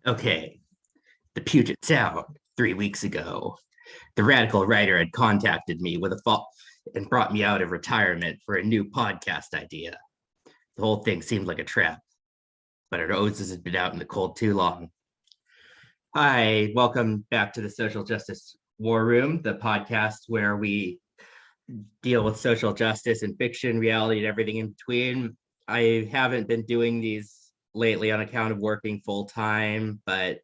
Okay, the Puget Sound 3 weeks ago. The radical writer had contacted me with a fall and brought me out of retirement for a new podcast idea. The whole thing seemed like a trap, but our noses had been out in the cold too long. Hi, welcome back to the Social Justice War Room, the podcast where we deal with social justice and fiction, reality, and everything in between. I haven't been doing these lately on account of working full time, but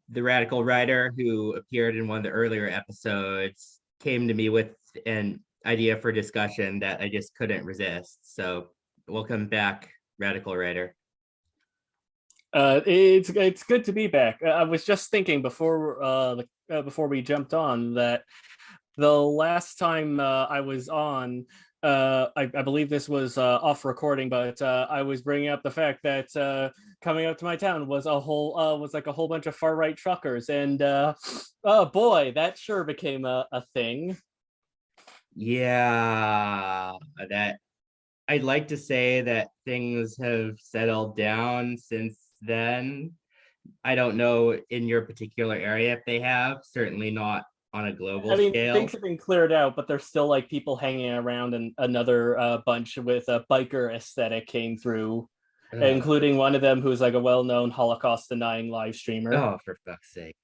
the radical writer who appeared in one of the earlier episodes came to me with an idea for discussion that I just couldn't resist. So welcome back, radical writer. It's good to be back. I was just thinking before we jumped on that the last time I was on, I believe this was off recording, but I was bringing up the fact that coming up to my town was like a whole bunch of far right truckers, and oh boy, that sure became a thing. Yeah, that I'd like to say that things have settled down since then. I don't know in your particular area if they have, certainly not on a global I mean, things scale. have been cleared out, but there's still like people hanging around, and another bunch with a biker aesthetic came through, Ugh. including one of them who's like a well-known Holocaust denying live streamer. Oh, for fuck's sake.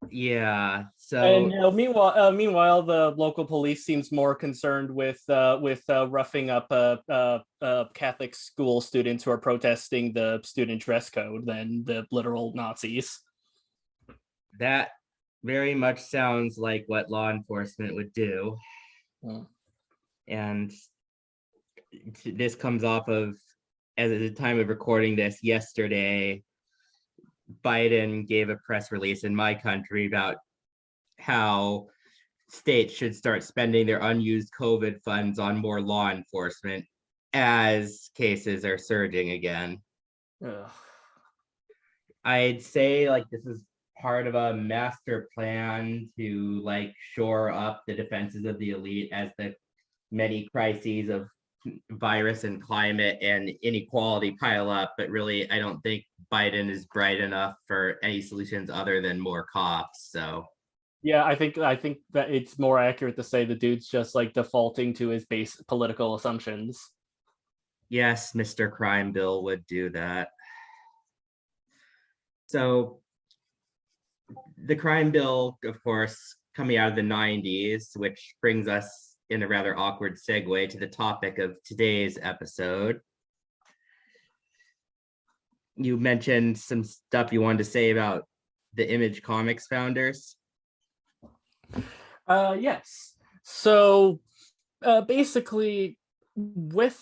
Yeah, And so meanwhile, the local police seems more concerned with roughing up Catholic school students who are protesting the student dress code than the literal Nazis. that very much sounds like what law enforcement would do. Hmm. And this comes off of, as at the time of recording this yesterday, Biden gave a press release in my country about how states should start spending their unused COVID funds on more law enforcement as cases are surging again. Ugh. I'd say like this is part of a master plan to like shore up the defenses of the elite as the many crises of virus and climate and inequality pile up. But really, I don't think Biden is bright enough for any solutions other than more cops. So Yeah, I think that it's more accurate to say the dude's just like defaulting to his base political assumptions. yes, Mr. Crime Bill would do that. So the crime bill, of course, coming out of the 90s, which brings us in a rather awkward segue to the topic of today's episode. You mentioned some stuff you wanted to say about the Image Comics founders. Yes. So basically, with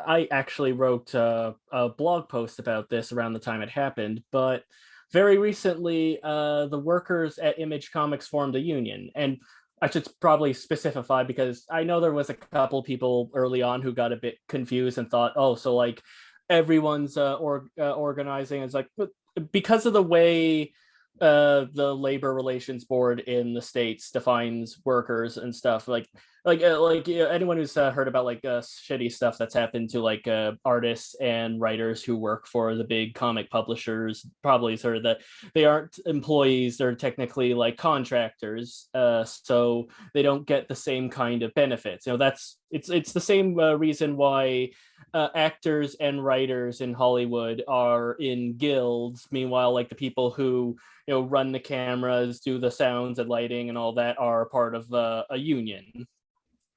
I actually wrote a blog post about this around the time it happened, but very recently, the workers at Image Comics formed a union. And I should probably specify, because I know there was a couple people early on who got a bit confused and thought, oh, so like everyone's organizing. It's like, but because of the way the labor relations board in the states defines workers and stuff, anyone who's heard about like shitty stuff that's happened to like artists and writers who work for the big comic publishers probably has heard that they aren't employees, they're technically like contractors, so they don't get the same kind of benefits. It's the same reason why actors and writers in Hollywood are in guilds. Meanwhile, like the people who run the cameras, do the sounds and lighting and all that are part of a union.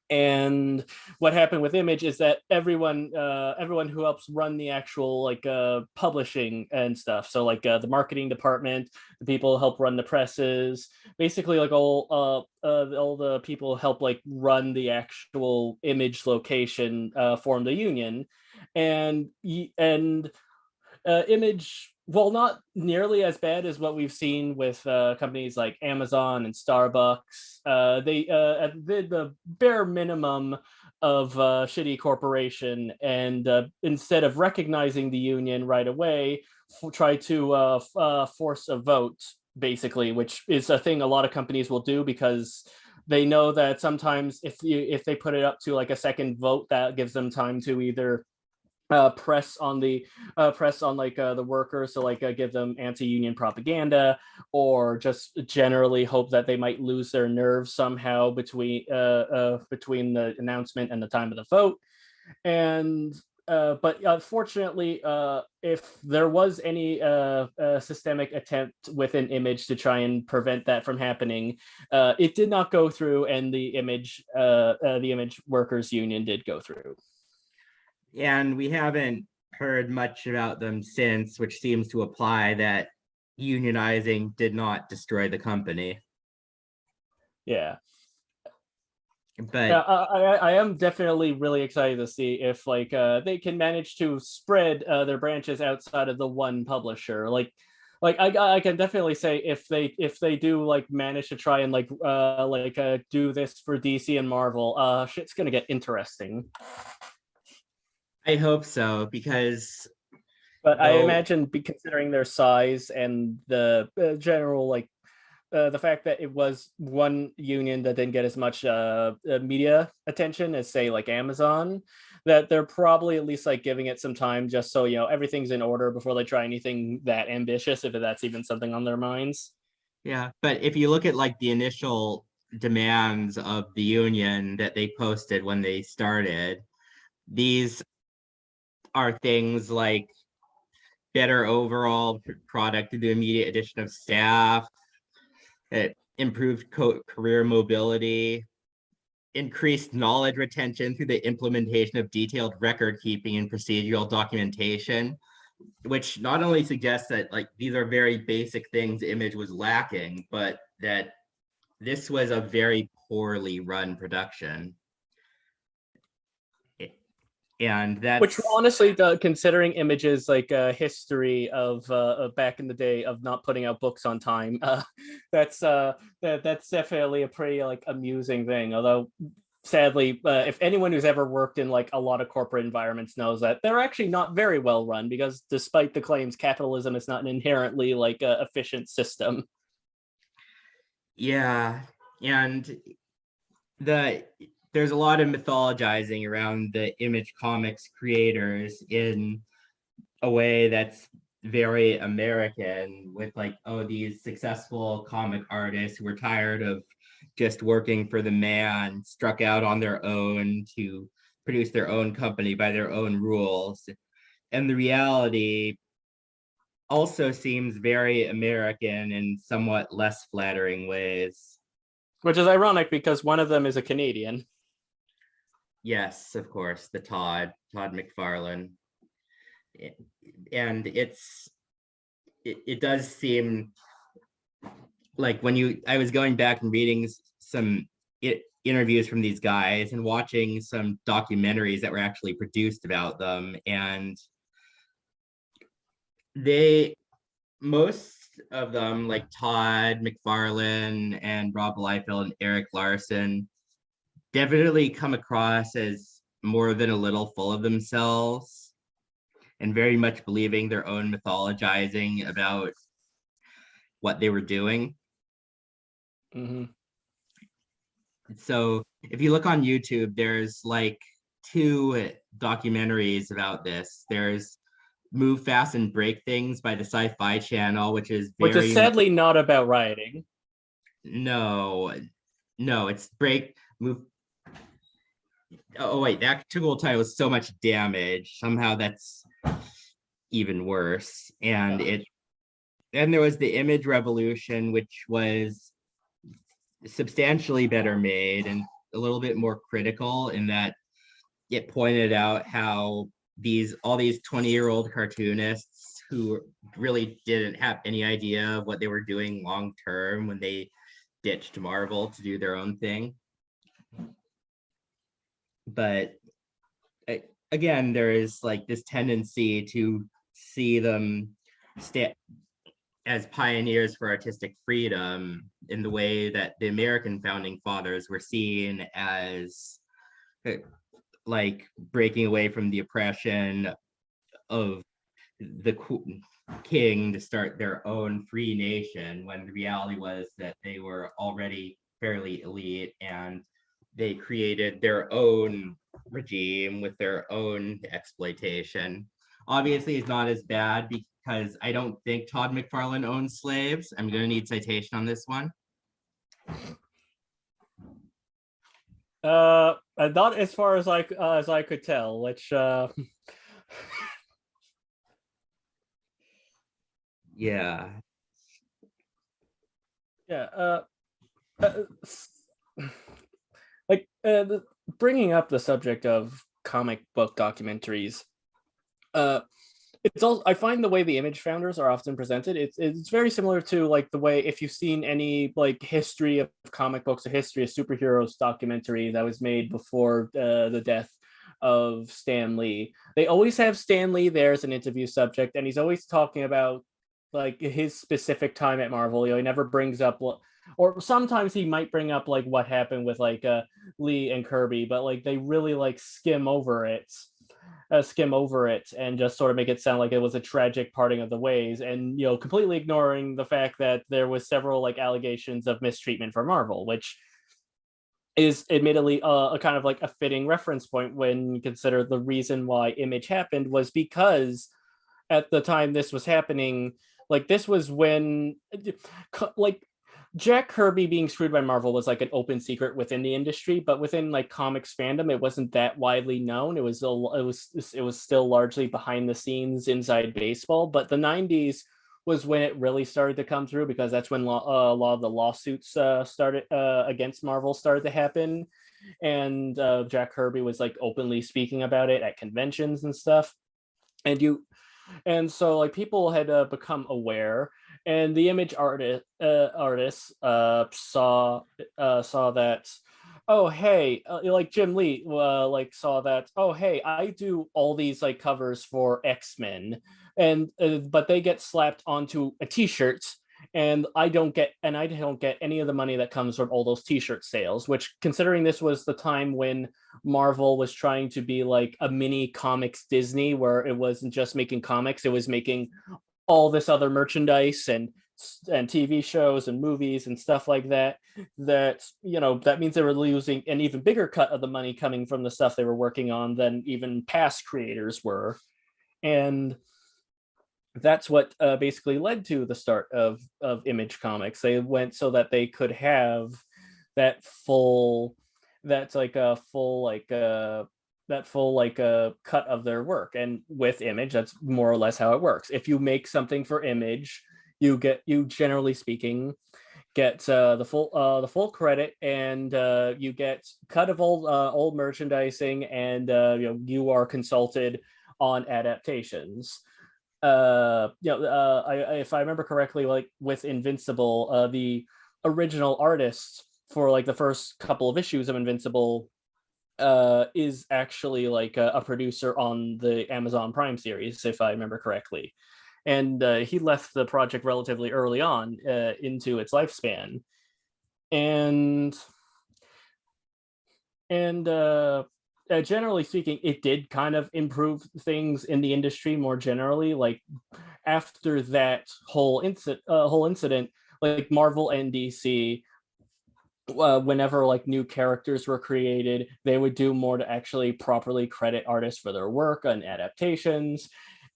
And what happened with Image is that everyone who helps run the actual like publishing and stuff, so like the marketing department, the people who help run the presses, basically like all the people who help like run the actual Image location, form the union. And Image, well, not nearly as bad as what we've seen with companies like Amazon and Starbucks. They did the bare minimum of shitty corporation, and instead of recognizing the union right away, try to force a vote, basically, which is a thing a lot of companies will do, because they know that sometimes if they put it up to like a second vote, that gives them time to either press on the workers to give them anti-union propaganda, or just generally hope that they might lose their nerve somehow between the announcement and the time of the vote. And but unfortunately, if there was any systemic attempt within Image to try and prevent that from happening, it did not go through, and the Image Workers Union did go through. And we haven't heard much about them since, which seems to apply that unionizing did not destroy the company. Yeah. But I am definitely really excited to see if they can manage to spread their branches outside of the one publisher. I can definitely say if they do manage to try and do this for DC and Marvel, shit's gonna get interesting. I hope so, because But I imagine, considering their size and the general the fact that it was one union that didn't get as much media attention as, say, Amazon, that they're probably at least giving it some time just so everything's in order before they try anything that ambitious, if that's even something on their minds. Yeah, but if you look at the initial demands of the union that they posted when they started, these are things like better overall product through the immediate addition of staff, improved career mobility, increased knowledge retention through the implementation of detailed record keeping and procedural documentation, which not only suggests that these are very basic things Image was lacking, but that this was a very poorly run production. And that's, which honestly, considering Image's history of back in the day of not putting out books on time, that's definitely a pretty amusing thing. Although sadly, if anyone who's ever worked in a lot of corporate environments knows that they're actually not very well run, because despite the claims, capitalism is not an inherently efficient system. Yeah, and there's a lot of mythologizing around the Image Comics creators in a way that's very American, with these successful comic artists who were tired of just working for the man, struck out on their own to produce their own company by their own rules. And the reality also seems very American in somewhat less flattering ways. Which is ironic, because one of them is a Canadian. Yes, of course, the Todd McFarlane. And it does seem like I was going back and reading some interviews from these guys and watching some documentaries that were actually produced about them, and most of them, like Todd McFarlane and Rob Liefeld and Eric Larson, definitely come across as more than a little full of themselves and very much believing their own mythologizing about what they were doing. Mm-hmm. So if you look on YouTube, there's two documentaries about this. There's Move Fast and Break Things by the Sci-Fi Channel, which is sadly not about rioting. No, it's Move. Oh wait, the actual title is So Much Damage. Somehow that's even worse. And then there was the Image Revolution, which was substantially better made and a little bit more critical, in that it pointed out how all these 20-year-old cartoonists who really didn't have any idea of what they were doing long term when they ditched Marvel to do their own thing. But again, there is this tendency to see them as pioneers for artistic freedom in the way that the American founding fathers were seen as breaking away from the oppression of the king to start their own free nation, when the reality was that they were already fairly elite and they created their own regime with their own exploitation. Obviously, it's not as bad because I don't think Todd McFarlane owns slaves. I'm going to need citation on this one. Not as far as I could tell, which Yeah. yeah, like bringing up the subject of comic book documentaries, it's all I find the way the Image founders are often presented. It's very similar to like the way if you've seen any like history of comic books or history of superheroes documentary that was made before the death of Stan Lee. They always have Stan Lee there as an interview subject, and he's always talking about like his specific time at Marvel. You know, he never brings up, or sometimes he might bring up like what happened with like Lee and Kirby, but like they really like skim over it and just sort of make it sound like it was a tragic parting of the ways, and you know, completely ignoring the fact that there was several like allegations of mistreatment for Marvel, which is admittedly a kind of like a fitting reference point when you consider the reason why Image happened was because at the time this was happening, like this was when like Jack Kirby being screwed by Marvel was like an open secret within the industry, but within like comics fandom, it wasn't that widely known. It was still largely behind the scenes inside baseball. But the '90s was when it really started to come through because that's when a lot of the lawsuits started against Marvel started to happen, and Jack Kirby was like openly speaking about it at conventions and stuff. And so like people had become aware, and the Image artists saw that, oh hey, like Jim Lee like saw that, oh hey, I do all these like covers for X-Men, and but they get slapped onto a t-shirt, and I don't get any of the money that comes from all those t-shirt sales, which, considering this was the time when Marvel was trying to be like a mini comics Disney, where it wasn't just making comics, it was making all this other merchandise and TV shows and movies and stuff like that. That, you know, that means they were losing an even bigger cut of the money coming from the stuff they were working on than even past creators were. And that's what basically led to the start of Image Comics. They went so that they could have that full, that's like a full like that full like a cut of their work. And with Image, that's more or less how it works. If you make something for Image, you generally speaking get the full credit, and you get cut of old merchandising, and you know, you are consulted on adaptations. If I remember correctly, like with Invincible, the original artist for like the first couple of issues of Invincible is actually like a producer on the Amazon Prime series, if I remember correctly. And he left the project relatively early on into its lifespan. And generally speaking, it did kind of improve things in the industry more generally. Like after that whole incident, like Marvel and DC, whenever like new characters were created, they would do more to actually properly credit artists for their work on adaptations,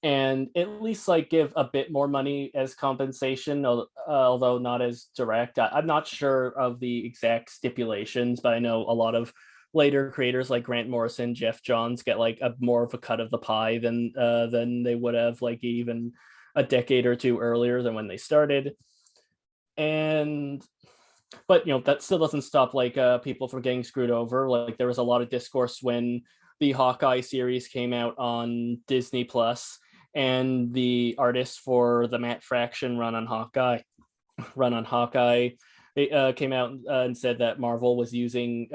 and at least like give a bit more money as compensation, although not as direct. I'm not sure of the exact stipulations, but I know a lot of later creators like Grant Morrison, Jeff Johns get like a more of a cut of the pie than they would have like even a decade or two earlier than when they started. And but you know, that still doesn't stop like people from getting screwed over. Like there was a lot of discourse when the Hawkeye series came out on Disney Plus, and the artist for the Matt Fraction run on Hawkeye came out and said that Marvel was using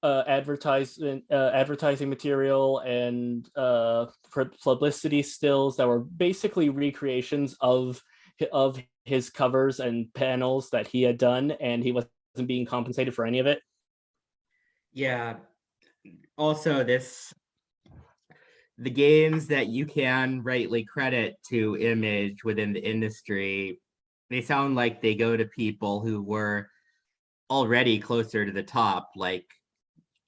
advertising material and publicity stills that were basically recreations of his covers and panels that he had done, and he wasn't being compensated for any of it. Yeah. Also, the gains that you can rightly credit to Image within the industry, they sound like they go to people who were already closer to the top, like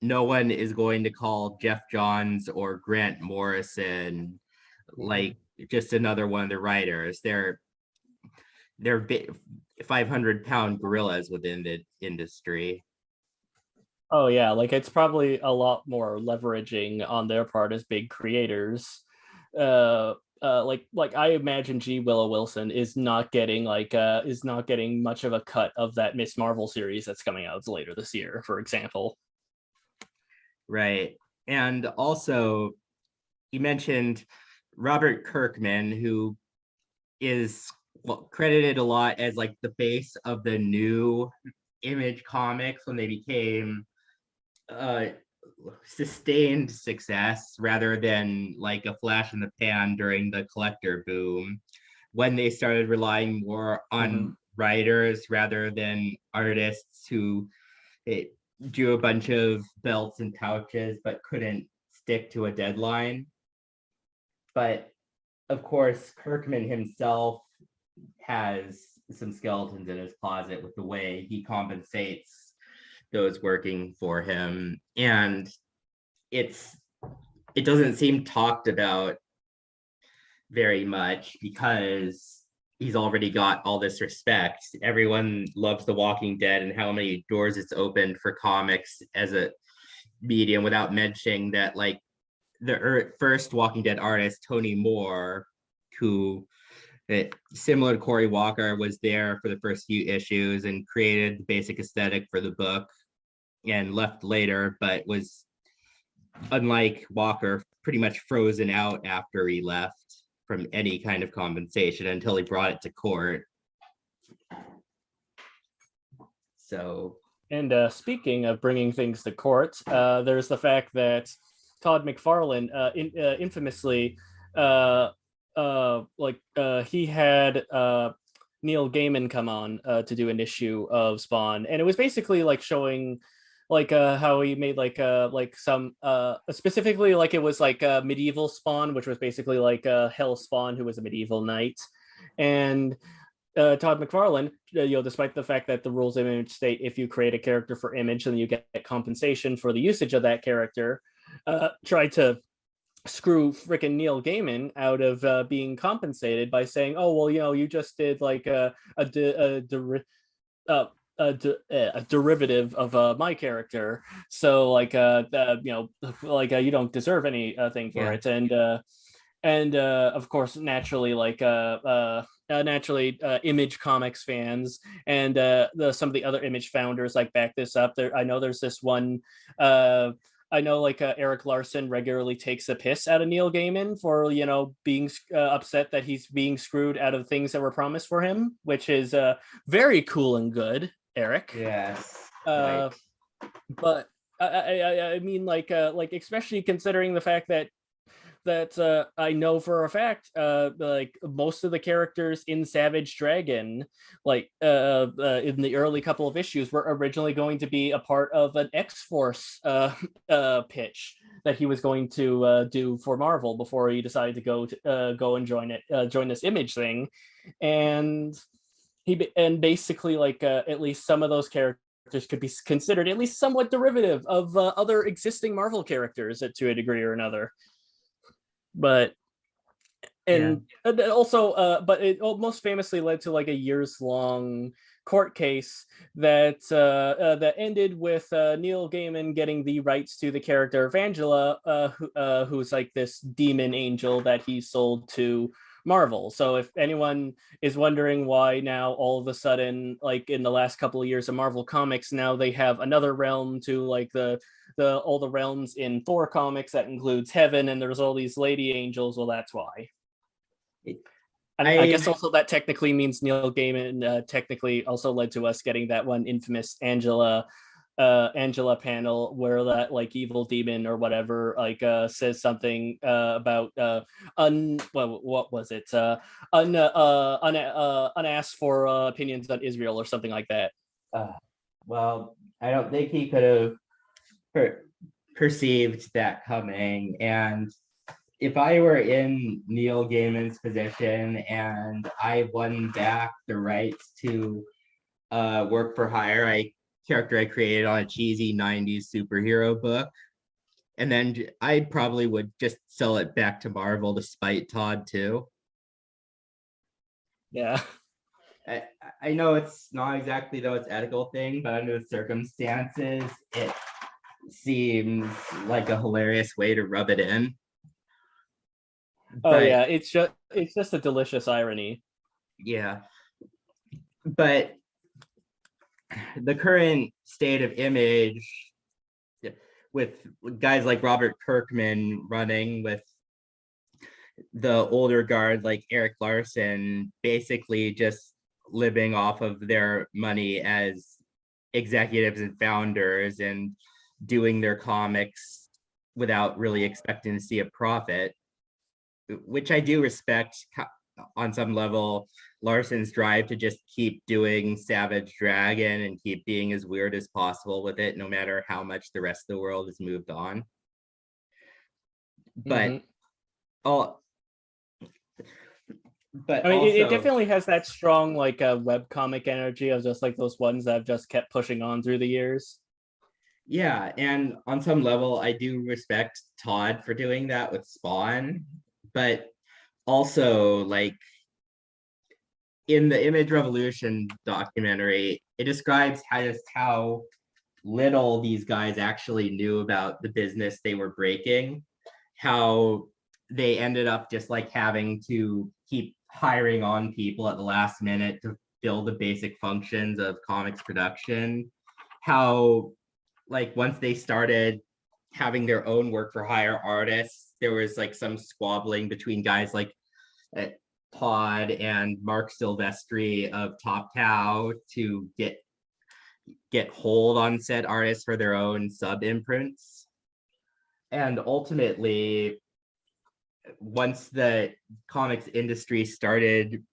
no one is going to call Jeff Johns or Grant Morrison like just another one of the writers. They're 500-pound gorillas within the industry. Oh yeah, like it's probably a lot more leveraging on their part as big creators. Like I imagine G. Willow Wilson is not getting much of a cut of that Miss Marvel series that's coming out later this year, for example. Right. And also, you mentioned Robert Kirkman, who is credited a lot as like the base of the new Image comics when they became sustained success rather than like a flash in the pan during the collector boom, when they started relying more on writers rather than artists who drew a bunch of belts and pouches but couldn't stick to a deadline. But of course, Kirkman himself has some skeletons in his closet with the way he compensates those working for him. And it doesn't seem talked about very much because he's already got all this respect. Everyone loves The Walking Dead and how many doors it's opened for comics as a medium, without mentioning that like the first Walking Dead artist, Tony Moore, who similar to Cory Walker, was there for the first few issues and created the basic aesthetic for the book and left later, but was, unlike Walker, pretty much frozen out after he left from any kind of compensation until he brought it to court. So, and speaking of bringing things to court, there's the fact that Todd McFarlane infamously he had Neil Gaiman come on to do an issue of Spawn, and it was basically like showing like how he made like some specifically like it was like medieval Spawn, which was basically like Hell Spawn, who was a medieval knight. And Todd McFarlane, despite the fact that the rules of Image state if you create a character for Image, then you get compensation for the usage of that character, tried to screw freaking Neil Gaiman out of being compensated by saying, "Oh well, you just did like a derivative of my character, so like you don't deserve anything for it." And of course, naturally, Image Comics fans and some of the other Image founders like back this up. I know there's this one. I know Eric Larson regularly takes a piss out of Neil Gaiman for being upset that he's being screwed out of things that were promised for him, which is very cool and good, Eric. yes. Right. But I mean, especially considering the fact that I know for a fact, like most of the characters in Savage Dragon, in the early couple of issues, were originally going to be a part of an X-Force pitch that he was going to do for Marvel before he decided to go and join this Image thing, and basically at least some of those characters could be considered at least somewhat derivative of other existing Marvel characters to a degree or another. But also but it most famously led to like a years-long court case that ended with Neil Gaiman getting the rights to the character of Angela, who's like this demon angel that he sold to Marvel. So if anyone is wondering why now all of a sudden, like in the last couple of years of Marvel Comics, now they have another realm to like all the realms in Thor comics that includes heaven, and there's all these lady angels. Well, that's why. I guess also that technically means Neil Gaiman technically also led to us getting that one infamous Angela panel where that like evil demon or whatever says something about what was it unasked for opinions on Israel or something like that. Well, I don't think he could have perceived that coming. And if I were in Neil Gaiman's position and I won back the rights to work for hire, I character I created on a cheesy 90s superhero book. And then I probably would just sell it back to Marvel to spite Todd too. Yeah. I, I know it's not exactly though it's ethical thing, but under the circumstances, it seems like a hilarious way to rub it in. Oh But yeah, it's just a delicious irony. yeah, but the current state of image with guys like Robert Kirkman running with the older guard like Eric Larson basically just living off of their money as executives and founders and doing their comics without really expecting to see a profit, which I do respect on some level. Larson's drive to just keep doing Savage Dragon and keep being as weird as possible with it, no matter how much the rest of the world has moved on. But Mhm. all but I mean, it also definitely has that strong like webcomic energy of just like those ones that have just kept pushing on through the years. yeah, and on some level I do respect Todd for doing that with Spawn, but also like in the Image Revolution documentary, it describes how little these guys actually knew about the business they were breaking, how they ended up just like having to keep hiring on people at the last minute to fill the basic functions of comics production, how like once they started having their own work for hire artists, there was like some squabbling between guys like Todd and Mark Silvestri of Top Cow to get hold on said artists for their own sub imprints. And ultimately, once the comics industry started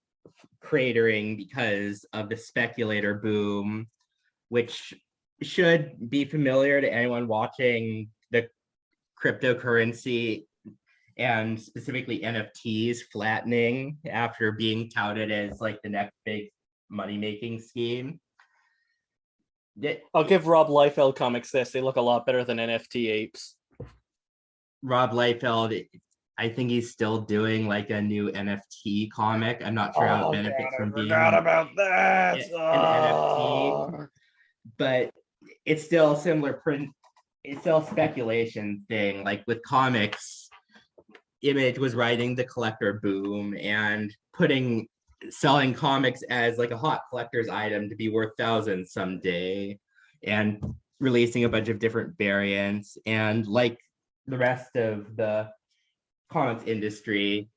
cratering because of the speculator boom, which should be familiar to anyone watching the cryptocurrency and specifically NFTs flattening after being touted as like the next big money making scheme. I'll give Rob Liefeld comics this. They look a lot better than NFT apes. Rob Liefeld, I think he's still doing like a new NFT comic. I'm not sure how it benefits from being about that. an NFT, but it's still a similar print. It's still a speculation thing. Like with comics, Image was riding the collector boom and selling comics as like a hot collector's item to be worth thousands someday, and releasing a bunch of different variants. And like the rest of the comics industry,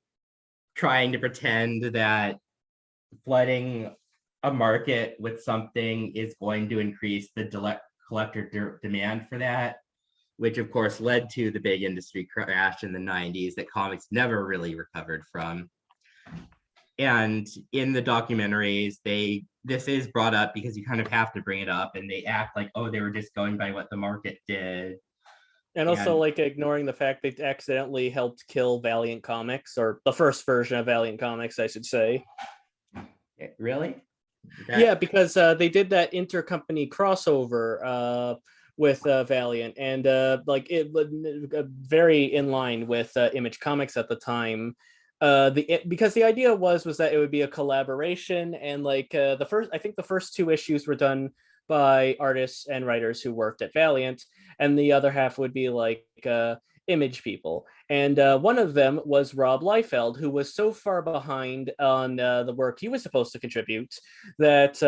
trying to pretend that flooding a market with something is going to increase the collector demand for that, which of course led to the big industry crash in the 90s that comics never really recovered from. And in the documentaries, this is brought up because you kind of have to bring it up, and they act like, oh, they were just going by what the market did. And also, like, ignoring the fact they accidentally helped kill Valiant Comics, or the first version of Valiant Comics, I should say. Really? Yeah, because they did that intercompany crossover with Valiant, and like it very in line with Image Comics at the time. Because the idea was that it would be a collaboration, and like I think the first two issues were done by artists and writers who worked at Valiant, and the other half would be like Image people. And one of them was Rob Liefeld, who was so far behind on the work he was supposed to contribute that,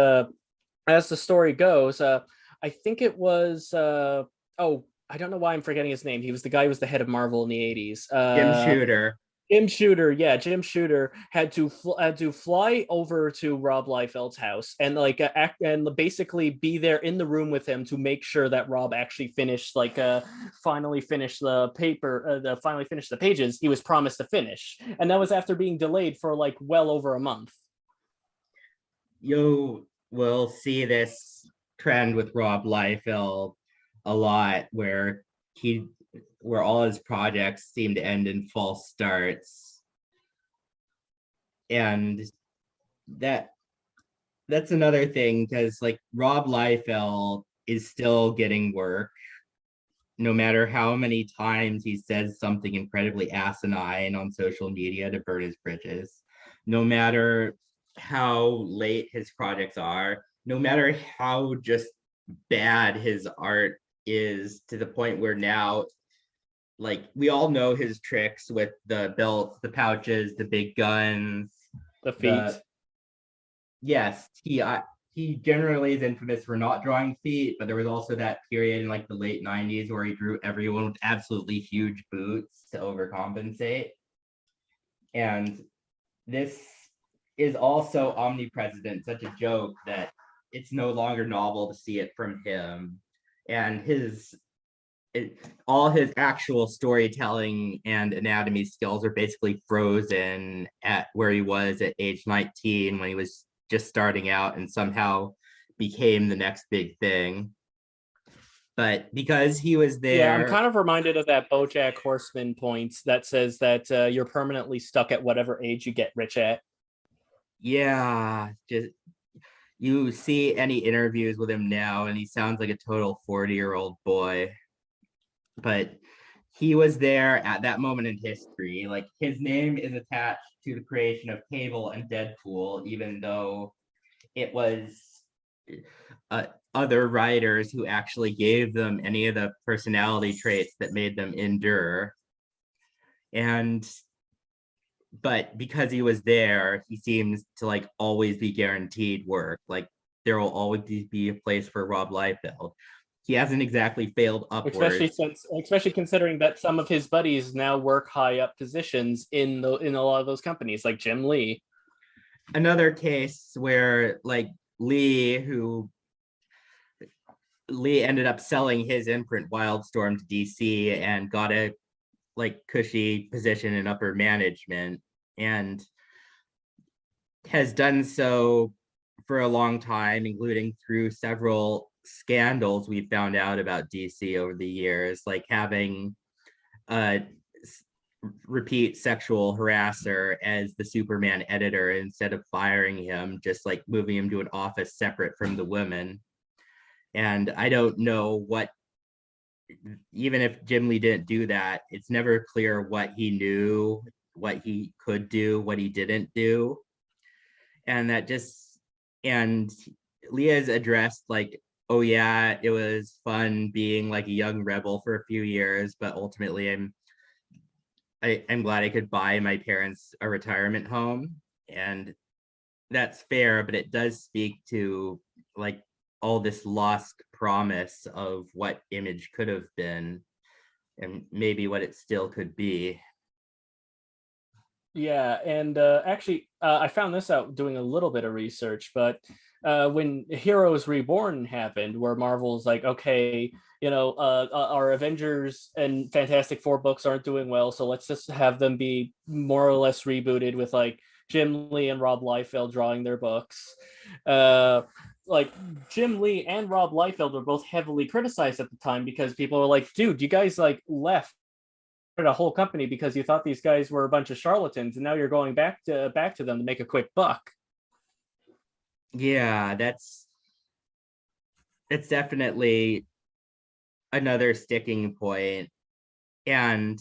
as the story goes, I think it was, I don't know why I'm forgetting his name. He was the guy who was the head of Marvel in the 80s. Jim Shooter. Jim Shooter had to fly over to Rob Liefeld's house and like act and basically be there in the room with him to make sure that Rob actually finished finally finished the pages he was promised to finish, and that was after being delayed for like well over a month. You will see this trend with Rob Liefeld a lot, where all his projects seem to end in false starts. And that's another thing, because like Rob Liefeld is still getting work, no matter how many times he says something incredibly asinine on social media to burn his bridges, no matter how late his projects are, no matter how just bad his art is, to the point where now, like, we all know his tricks with the belts, the pouches, the big guns, The feet. the yes, he generally is infamous for not drawing feet, but there was also that period in like the late 90s where he drew everyone with absolutely huge boots to overcompensate. And this is also omnipresent, such a joke that it's no longer novel to see it from him. And all his actual storytelling and anatomy skills are basically frozen at where he was at age 19 when he was just starting out and somehow became the next big thing. But because he was Yeah, I'm there, kind of reminded of that BoJack Horseman point that says that you're permanently stuck at whatever age you get rich at. yeah, just you see any interviews with him now and he sounds like a total 40-year-old boy. But he was there at that moment in history. Like, his name is attached to the creation of Cable and Deadpool, even though it was uh, other writers who actually gave them any of the personality traits that made them endure. And but because he was there, he seems to like always be guaranteed work. Like, there will always be a place for Rob Liefeld. He hasn't exactly failed upwards. Especially considering that some of his buddies now work high up positions in a lot of those companies, like Jim Lee. Another case where like Lee ended up selling his imprint Wildstorm to DC and got a like cushy position in upper management, and has done so for a long time, including through several scandals we found out about DC over the years, like having a repeat sexual harasser as the Superman editor instead of firing him, just like moving him to an office separate from the women. And I don't know what, even if Jim Lee didn't do that, it's never clear what he knew, what he could do, what he didn't do. And that just, and Leah's addressed like, oh yeah, it was fun being like a young rebel for a few years, but ultimately I'm glad I could buy my parents a retirement home. And that's fair, but it does speak to like all this lost promise of what Image could have been and maybe what it still could be. Yeah, and actually, I found this out doing a little bit of research, but when Heroes Reborn happened, where Marvel's like, okay, our Avengers and Fantastic Four books aren't doing well, so let's just have them be more or less rebooted with like Jim Lee and Rob Liefeld drawing their books. Like Jim Lee and Rob Liefeld were both heavily criticized at the time because people were like, dude, you guys like left a whole company because you thought these guys were a bunch of charlatans, and now you're going back to them to make a quick buck. Yeah, that's definitely another sticking point. And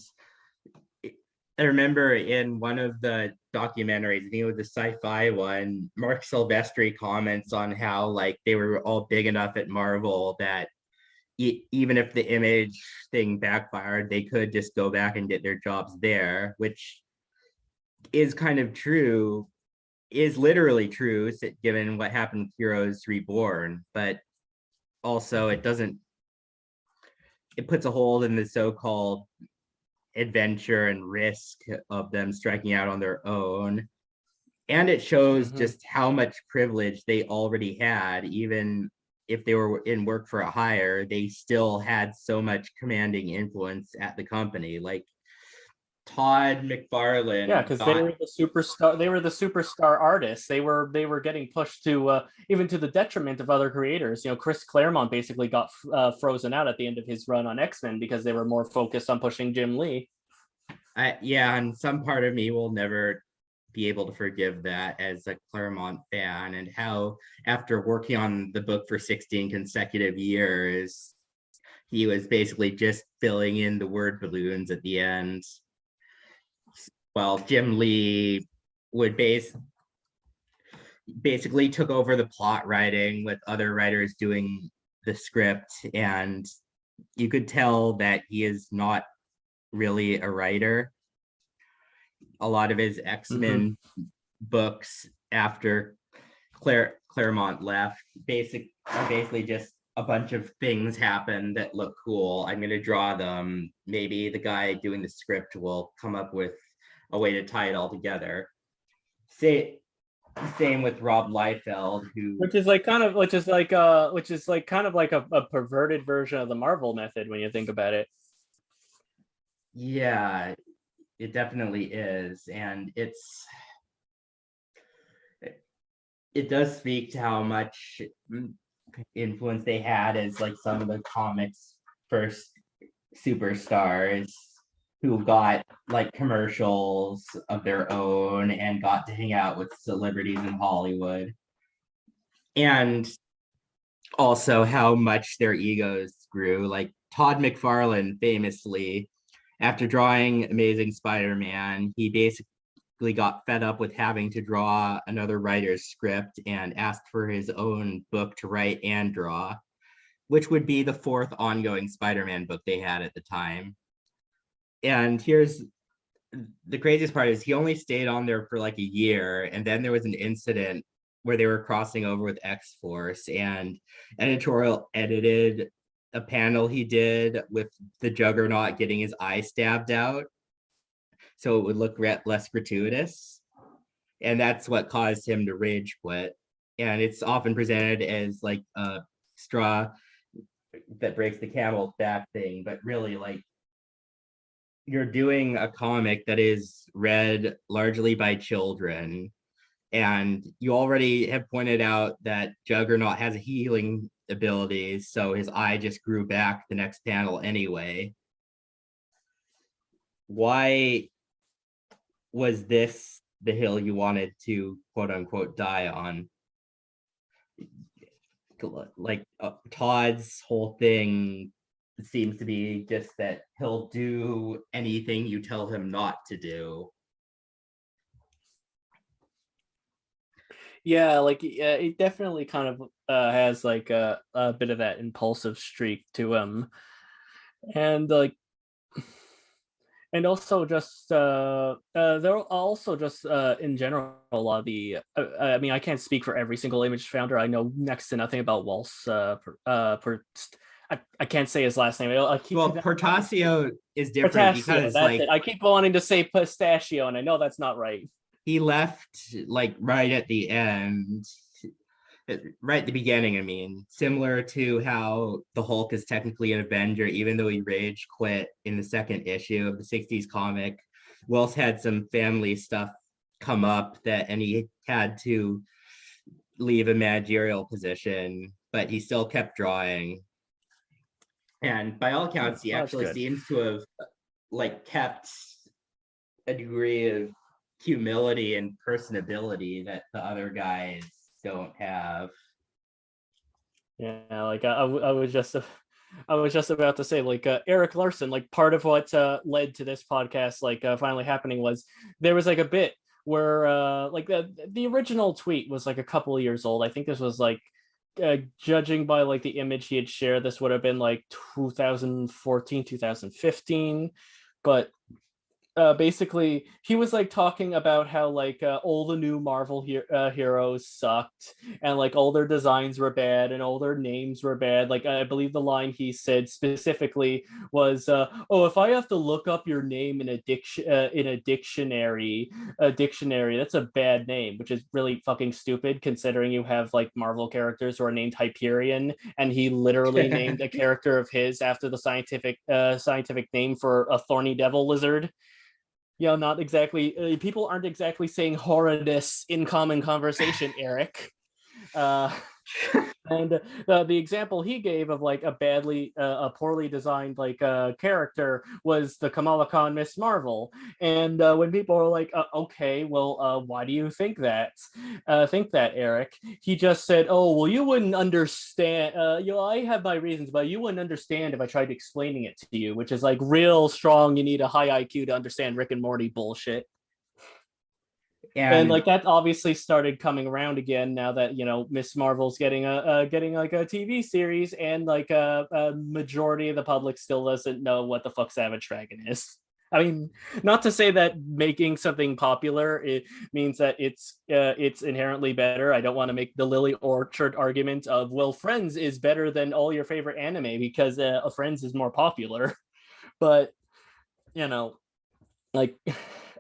I remember in one of the documentaries, I think it was the sci-fi one, Mark Silvestri comments on how like they were all big enough at Marvel that even if the Image thing backfired, they could just go back and get their jobs there, which is kind of true, is literally true, given what happened with Heroes Reborn. But also, it puts a hold in the so-called adventure and risk of them striking out on their own. And it shows just how much privilege they already had. Even if they were in work for a hire, they still had so much commanding influence at the company. Like Todd McFarlane. Yeah, because they were the superstar. They were the superstar artists. They were getting pushed to even to the detriment of other creators. Chris Claremont basically got frozen out at the end of his run on X-Men because they were more focused on pushing Jim Lee. Yeah, and some part of me will never be able to forgive that as a Claremont fan, and how after working on the book for 16 consecutive years, he was basically just filling in the word balloons at the end, while Jim Lee would basically took over the plot writing with other writers doing the script. And you could tell that he is not really a writer. A lot of his X-Men books after Claremont left basically just a bunch of things happen that look cool. I'm going to draw them. Maybe the guy doing the script will come up with a way to tie it all together. Same with Rob Liefeld, which is kind of like a perverted version of the Marvel method when you think about it. Yeah, it definitely is. And it does speak to how much influence they had as like some of the comics first superstars who got like commercials of their own and got to hang out with celebrities in Hollywood. And also how much their egos grew. Like Todd McFarlane famously, after drawing Amazing Spider-Man, he basically got fed up with having to draw another writer's script and asked for his own book to write and draw, which would be the fourth ongoing Spider-Man book they had at the time. And here's the craziest part is he only stayed on there for like a year, and then there was an incident where they were crossing over with X-Force, and editorial edited a panel he did with the Juggernaut getting his eye stabbed out so it would look less gratuitous, and that's what caused him to rage quit. And it's often presented as like a straw that breaks the camel's back thing, but really, like, you're doing a comic that is read largely by children, and you already have pointed out that Juggernaut has healing abilities, so his eye just grew back the next panel anyway. Why was this the hill you wanted to quote unquote die on? Like Todd's whole thing seems to be just that he'll do anything you tell him not to do. Yeah, like it definitely kind of has like a bit of that impulsive streak to him, and like, and also just there are also just in general a lot of the I mean, I can't speak for every single Image founder. I know next to nothing about Waltz. I can't say his last name. Portasio is different because that's like it. I keep wanting to say pistachio, and I know that's not right. He left like right at the end, right at the beginning. I mean, similar to how the Hulk is technically an Avenger, even though he rage quit in the second issue of the 60s comic. Wells had some family stuff come up and he had to leave a managerial position, but he still kept drawing. And by all accounts, he actually seems to have like kept a degree of humility and personability that the other guys don't have. Yeah, like I was just about to say, like Eric Larson, like part of what led to this podcast like finally happening was there was like a bit where like the original tweet was like a couple of years old. I think this was like judging by like the image he had shared, this would have been like 2014, 2015, but basically he was like talking about how like all the new Marvel heroes sucked, and like all their designs were bad and all their names were bad. Like I believe the line he said specifically was oh, if I have to look up your name in a dictionary, that's a bad name, which is really fucking stupid considering you have like Marvel characters who are named Hyperion, and he literally named a character of his after the scientific name for a thorny devil lizard. Yeah, not exactly. People aren't exactly saying horridus in common conversation, Eric. And the example he gave of like a poorly designed character was the Kamala Khan Miss Marvel. And when people were like, okay, well, why do you think that? Eric? He just said, oh, well, you wouldn't understand. I have my reasons, but you wouldn't understand if I tried explaining it to you, which is like real strong. You need a high IQ to understand Rick and Morty bullshit. And like that obviously started coming around again now that Miss Marvel's getting like a TV series, and like a majority of the public still doesn't know what the fuck Savage Dragon is. I mean, not to say that making something popular it means that it's inherently better. I don't want to make the Lily Orchard argument of, well, Friends is better than all your favorite anime because Friends is more popular, but like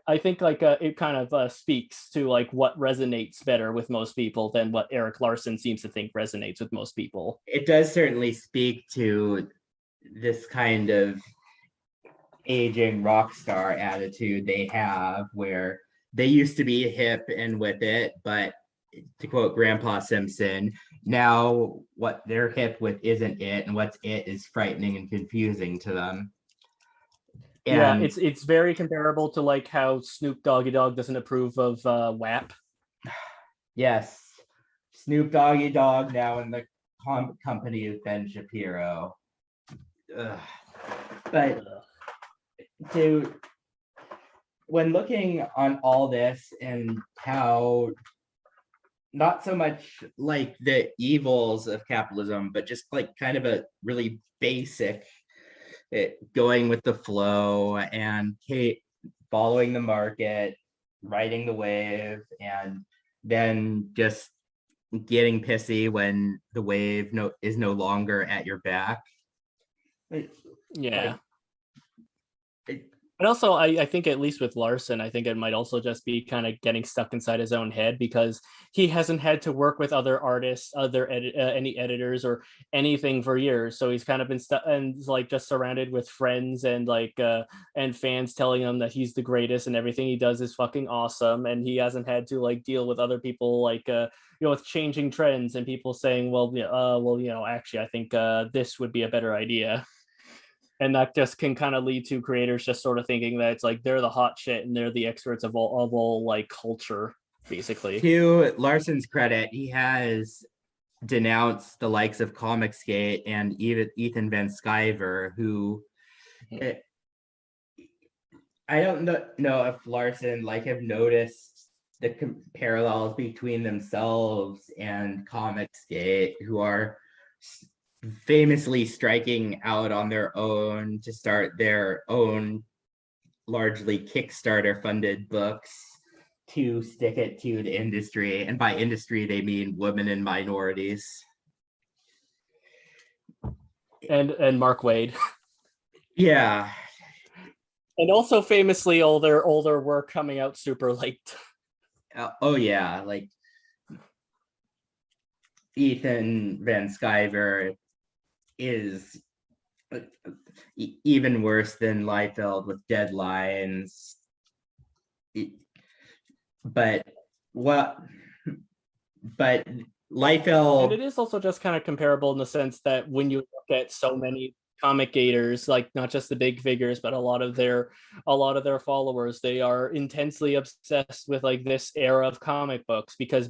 I think like it kind of speaks to like what resonates better with most people than what Eric Larson seems to think resonates with most people. It does certainly speak to this kind of aging rock star attitude they have, where they used to be hip and with it, but to quote Grandpa Simpson, now what they're hip with isn't it, and what's it is frightening and confusing to them. Yeah, it's very comparable to like how Snoop Doggy Dogg doesn't approve of WAP. Yes, Snoop Doggy Dogg now in the company of Ben Shapiro. But when looking on all this and how not so much like the evils of capitalism, but just like kind of a really basic going with the flow and following the market, riding the wave, and then just getting pissy when the wave is no longer at your back. Yeah. But also, I think at least with Larson, I think it might also just be kind of getting stuck inside his own head because he hasn't had to work with other artists, any editors or anything for years. So he's kind of been stuck and like just surrounded with friends and and fans telling him that he's the greatest and everything he does is fucking awesome. And he hasn't had to like deal with other people with changing trends and people saying, actually, I think this would be a better idea. And that just can kind of lead to creators just sort of thinking that it's like they're the hot shit and they're the experts of all like culture, basically. To Larson's credit, he has denounced the likes of Comicsgate and Ethan Van Sciver, who I don't know if Larson have noticed the parallels between themselves and Comicsgate, who are famously striking out on their own to start their own largely Kickstarter funded books to stick it to the industry. And by industry, they mean women and minorities. And Mark Waid. Yeah. And also famously all their older work coming out super late. Oh yeah, like Ethan Van Sciver is even worse than Liefeld with deadlines. But Liefeld, and it is also just kind of comparable in the sense that when you look at so many comic gators, like not just the big figures, but a lot of their followers, they are intensely obsessed with like this era of comic books because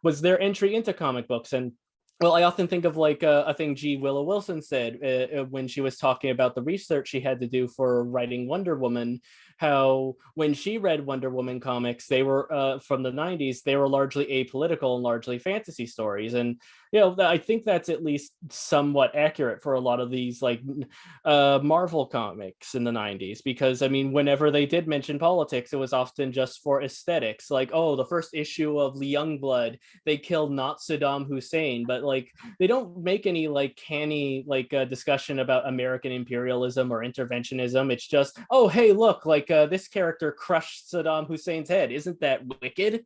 was their entry into comic books. And well, I often think of like a thing G. Willow Wilson said when she was talking about the research she had to do for writing Wonder Woman, how when she read Wonder Woman comics, they were from the 90s, they were largely apolitical and largely fantasy stories. And, I think that's at least somewhat accurate for a lot of these like Marvel comics in the 90s, because I mean, whenever they did mention politics, it was often just for aesthetics. Like, oh, the first issue of Youngblood, they killed not Saddam Hussein, but like they don't make any like canny discussion about American imperialism or interventionism. It's just, oh, hey, look, like this character crushed Saddam Hussein's head. Isn't that wicked?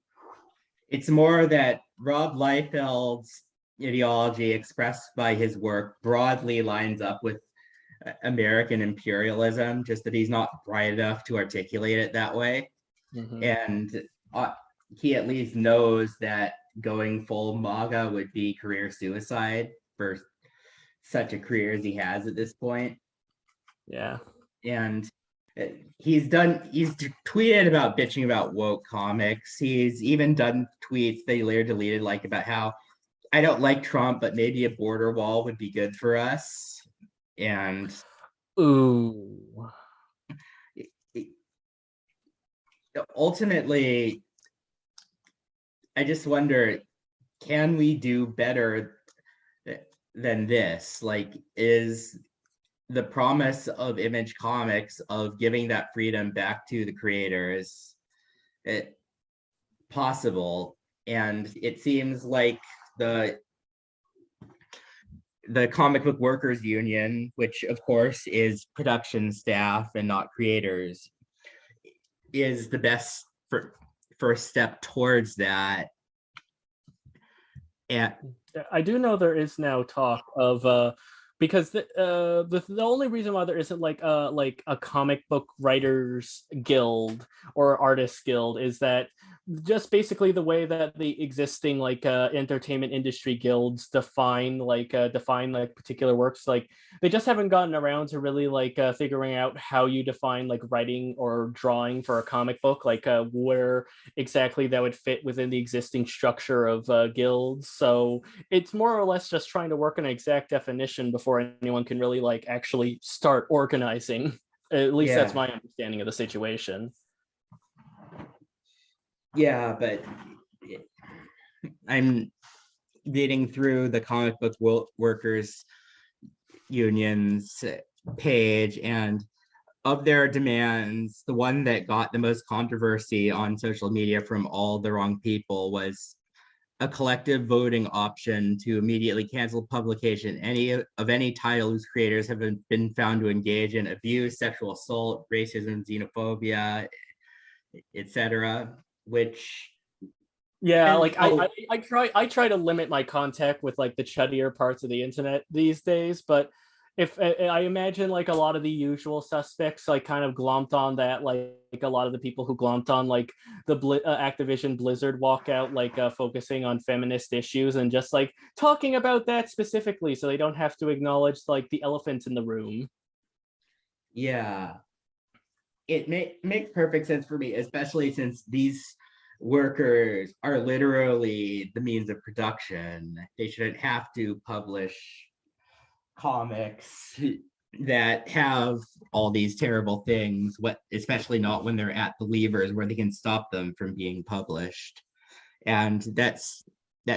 It's more that Rob Liefeld's ideology expressed by his work broadly lines up with American imperialism, just that he's not bright enough to articulate it that way. Mm-hmm. And he at least knows that going full MAGA would be career suicide for such a career as he has at this point. Yeah. And he's tweeted about bitching about woke comics. He's even done tweets that he later deleted, like about how I don't like Trump, but maybe a border wall would be good for us. And Ooh. ultimately, I just wonder, can we do better than this? Like, is the promise of Image Comics of giving that freedom back to the creators possible? And it seems like the comic book workers union, which of course is production staff and not creators, is the best first step towards that. And I do know there is now talk of because the only reason why there isn't like a comic book writers guild or artists guild is that just basically the way that the existing like entertainment industry guilds define particular works, like they just haven't gotten around to really like figuring out how you define like writing or drawing for a comic book, like where exactly that would fit within the existing structure of guilds. So it's more or less just trying to work an exact definition before anyone can really like actually start organizing. At least that's my understanding of the situation. Yeah, but I'm reading through the comic book workers union's page, and of their demands, the one that got the most controversy on social media from all the wrong people was a collective voting option to immediately cancel publication of any title whose creators have been found to engage in abuse, sexual assault, racism, xenophobia, etc. Which like I try to limit my contact with like the chuddier parts of the internet these days, but if I imagine like a lot of the usual suspects like kind of glomped on that, like a lot of the people who glomped on like the Activision Blizzard walkout, like focusing on feminist issues and just like talking about that specifically so they don't have to acknowledge like the elephant in the room. Yeah, it makes perfect sense for me, especially since these workers are literally the means of production. They shouldn't have to publish comics that have all these terrible things, especially not when they're at the levers where they can stop them from being published. And that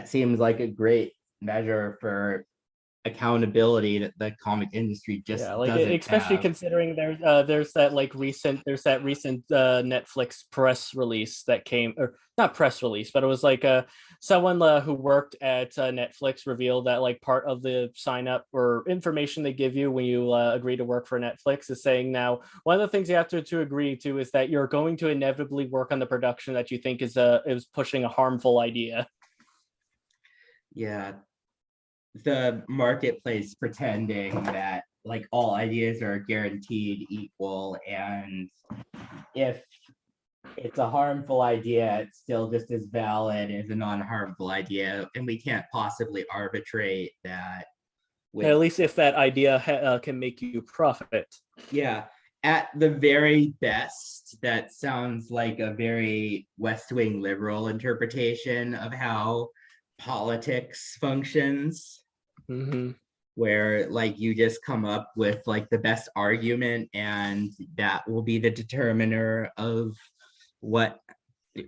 seems like a great measure for accountability that the comic industry just doesn't especially have. considering there's that recent Netflix press release that came, or not press release, but it was like someone who worked at Netflix revealed that like part of the sign up or information they give you when you agree to work for Netflix is saying now one of the things you have to agree to is that you're going to inevitably work on the production that you think is pushing a harmful idea. Yeah, the marketplace pretending that like all ideas are guaranteed equal, and if it's a harmful idea, it's still just as valid as a non-harmful idea, and we can't possibly arbitrate that. At least if that idea can make you profit. Yeah, at the very best, that sounds like a very West Wing liberal interpretation of how politics functions. Mm-hmm. Where like you just come up with like the best argument and that will be the determiner of what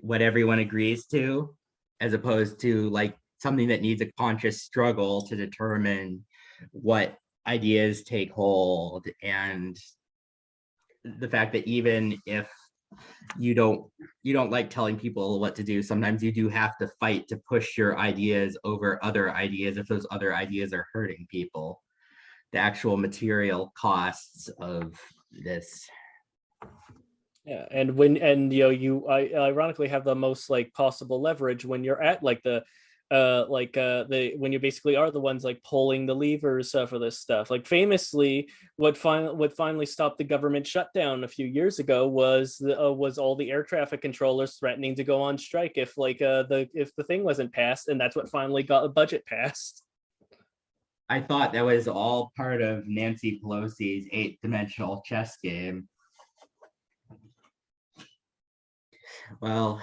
everyone agrees to, as opposed to like something that needs a conscious struggle to determine what ideas take hold. And the fact that even if you don't like telling people what to do, sometimes you do have to fight to push your ideas over other ideas if those other ideas are hurting people. The actual material costs of this. Yeah, and you ironically have the most like possible leverage when you're at like the when you basically are the ones like pulling the levers for this stuff. Like famously, what finally stopped the government shutdown a few years ago was all the air traffic controllers threatening to go on strike if the thing wasn't passed, and that's what finally got a budget passed. I thought that was all part of Nancy Pelosi's 8-dimensional chess game. Well,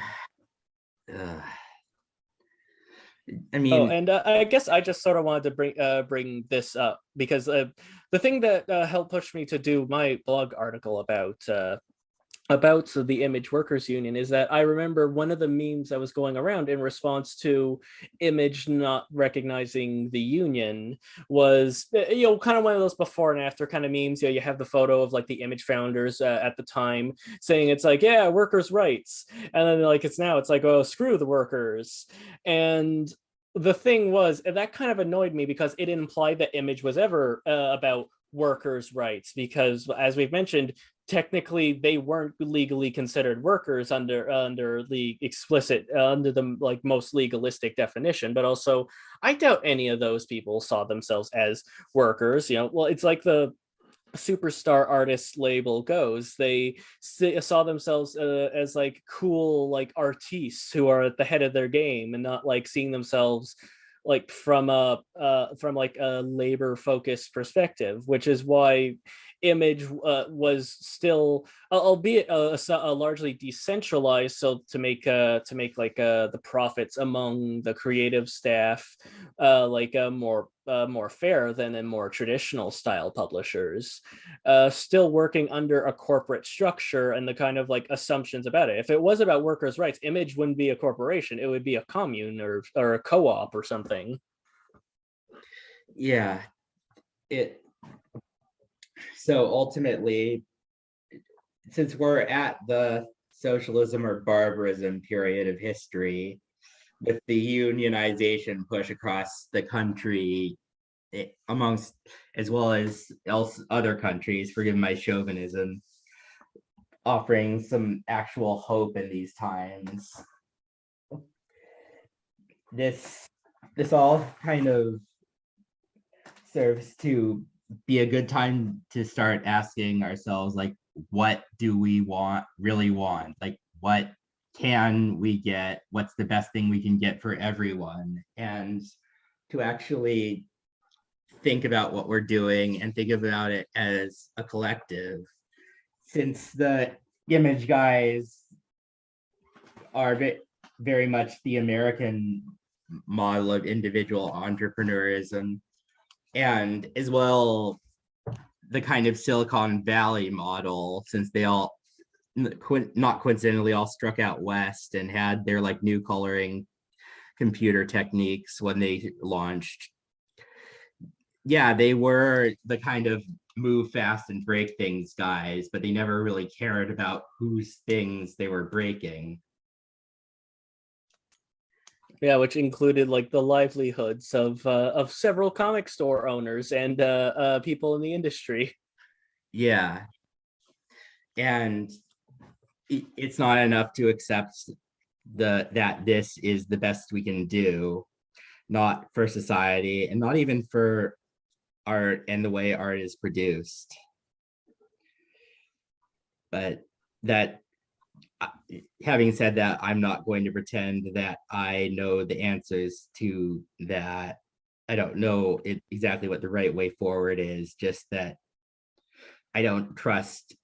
I mean, and I guess I just sort of wanted to bring this up because the thing that helped push me to do my blog article about the Image Workers Union is that I remember one of the memes that was going around in response to Image not recognizing the union was, kind of one of those before and after kind of memes. You have the photo of like the Image founders at the time saying it's like, yeah, workers' rights. And then like it's like, oh, screw the workers. And the thing was, that kind of annoyed me because it implied that Image was ever about workers' rights, because as we've mentioned, technically they weren't legally considered workers under the explicit under the like most legalistic definition. But also I doubt any of those people saw themselves as workers. Well, it's like the superstar artist label goes, they saw themselves as like cool like artistes who are at the head of their game, and not like seeing themselves like from a labor focused perspective, which is why Image was still, albeit a largely decentralized, so to make the profits among the creative staff more fair than in more traditional style publishers, still working under a corporate structure and the kind of like assumptions about it. If it was about workers' rights, Image wouldn't be a corporation; it would be a commune or a co-op or something. Yeah, so ultimately, since we're at the socialism or barbarism period of history, with the unionization push across the country, amongst as well as other countries, forgive my chauvinism, offering some actual hope in these times. This all kind of serves to be a good time to start asking ourselves, like, what do we really want? Like, what can we get? What's the best thing we can get for everyone? And to actually think about what we're doing and think about it as a collective. Since the Image guys are very much the American model of individual entrepreneurism, and as well the kind of Silicon Valley model, since they all not coincidentally all struck out west and had their like new coloring computer techniques when they launched. Yeah, they were the kind of move fast and break things guys, but they never really cared about whose things they were breaking. Yeah, which included like the livelihoods of several comic store owners and people in the industry. Yeah, and it's not enough to accept that this is the best we can do, not for society and not even for art and the way art is produced. But that, having said that, I'm not going to pretend that I know the answers to that. I don't know exactly what the right way forward is, just that I don't trust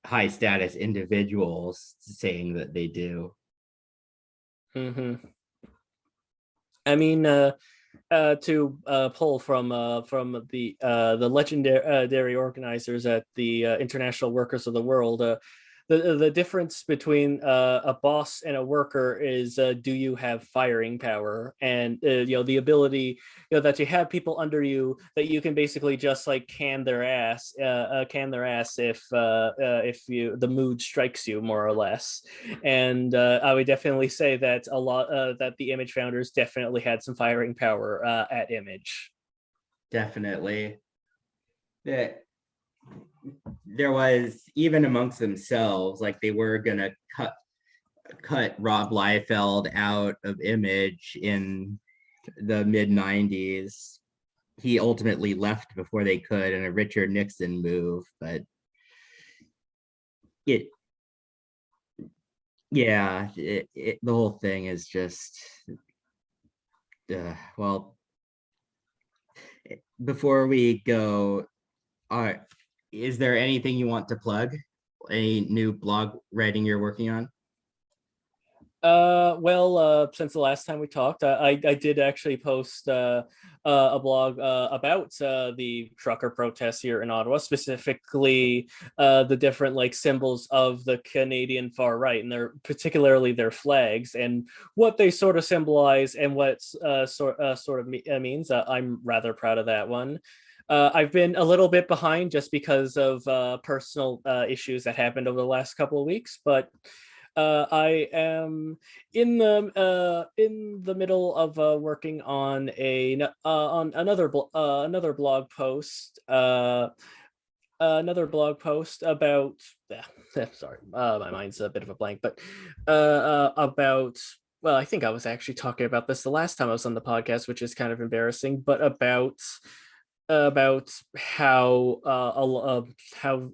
high status individuals saying that they do. Mm-hmm. I mean, to pull from the legendary organizers at the International Workers of the World, the difference between a boss and a worker is, do you have firing power? And the ability that you have people under you that you can basically just like can their ass if the mood strikes you, more or less. And I would definitely say that that the Image founders definitely had some firing power at Image. Definitely. That there was, even amongst themselves, like they were gonna cut Rob Liefeld out of Image in the mid 90s. He ultimately left before they could in a Richard Nixon move, but it yeah, the whole thing is just well, before we go, uh, is there anything you want to plug? Any new blog writing you're working on? Well, since the last time we talked, I did actually post a blog about the trucker protests here in Ottawa, specifically the different like symbols of the Canadian far right, and their particularly their flags and what they sort of symbolize and what sort of means. I'm rather proud of that one. I've been a little bit behind just because of personal issues that happened over the last couple of weeks, but I am in the middle of working on another blog post. Another blog post about sorry, my mind's a bit of a blank, but about, well, I think I was actually talking about this the last time I was on the podcast, which is kind of embarrassing, but about how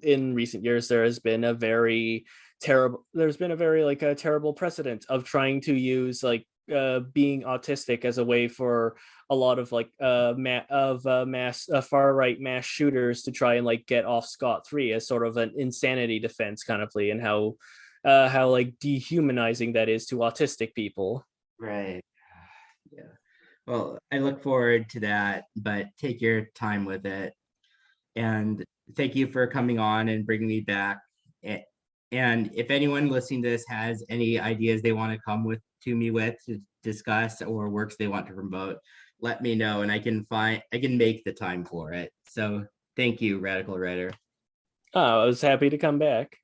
in recent years there's been a very like a terrible precedent of trying to use like being autistic as a way for a lot of like mass far right mass shooters to try and like get off scot-free as sort of an insanity defense kind of plea, and how like dehumanizing that is to autistic people. Right. Yeah. Well, I look forward to that, but take your time with it. And thank you for coming on and bringing me back. And if anyone listening to this has any ideas they want to come with to me with to discuss, or works they want to promote, let me know and I can make the time for it. So thank you, Radical Writer. Oh, I was happy to come back.